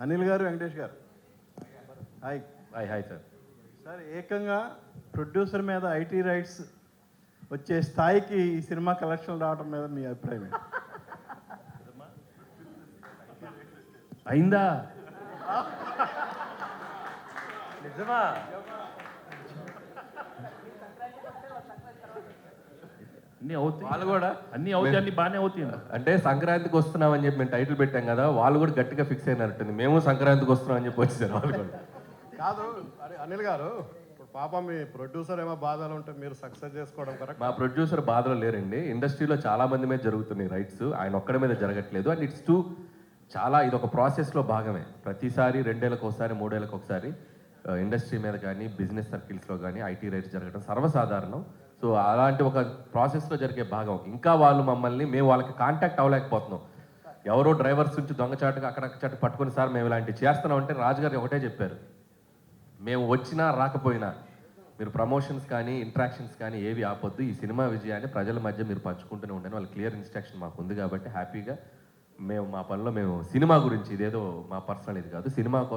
అనిల్ గారు, వెంకటేష్ గారు, hi. Hi sir. Sir, ఏకంగా ప్రొడ్యూసర్ మీద ఐటీ రైట్స్ వచ్చే స్థాయికి ఈ సినిమా కలెక్షన్ రావడం మీద మీ అభిప్రాయం ఏంటి? అయిందా? నిజమా? అన్నీ అవుతాయి, వాళ్ళు కూడా అన్నీ అవుతాయి, అన్నీ బాగానే అవుతాయి. అంటే సంక్రాంతికి వస్తున్నామని చెప్పి మేము టైటిల్ పెట్టాం కదా, వాళ్ళు కూడా గట్టిగా ఫిక్స్ అయినట్టుంది. మేము సంక్రాంతికి వస్తున్నాం అని చెప్పి వచ్చేసారు వాళ్ళు కూడా. కాదు, అరే అనిల్ గారు, ఇప్పుడు పాప మీ ప్రొడ్యూసర్ ఏమో బాధలు ఉంటే మీరు సక్సెస్ చేసుకోవడం కరెక్ట్. మా ప్రొడ్యూసర్ బాధలో లేరండి. ఇండస్ట్రీలో చాలా మంది మీద జరుగుతున్నాయి రైట్స్, ఆయన ఒక్కడి మీద జరగట్లేదు. అండ్ ఇట్స్ చాలా ఇది ఒక ప్రాసెస్లో భాగమే. ప్రతిసారి 2 ఏళ్ళకి ఒకసారి 3 ఏళ్ళకి ఒకసారి ఇండస్ట్రీ మీద కానీ బిజినెస్ సర్కిల్స్లో కానీ ఐటీ రైట్స్ జరగడం సర్వసాధారణం. సో అలాంటి ఒక ప్రాసెస్లో జరిగే భాగం. ఇంకా వాళ్ళు మమ్మల్ని, మేము వాళ్ళకి కాంటాక్ట్ అవ్వలేకపోతున్నాం. ఎవరో డ్రైవర్స్ నుంచి దొంగచాటుగా అక్కడక్కడ పట్టుకుని, సార్ మేము ఇలాంటివి చేస్తున్నాం అంటే రాజుగారు ఒకటే చెప్పారు, మేము వచ్చినా రాకపోయినా మీరు ప్రమోషన్స్ కానీ ఇంట్రాక్షన్స్ కానీ ఏవి ఆపొద్దు, ఈ సినిమా విజయాన్ని ప్రజల మధ్య మీరు పంచుకుంటూనే ఉండండి. వాళ్ళ క్లియర్ ఇన్స్ట్రక్షన్ మాకు ఉంది కాబట్టి హ్యాపీగా మేము మా పనిలో మేము సినిమా గురించి, ఇదేదో మా పర్సనల్ ఇది కాదు, సినిమా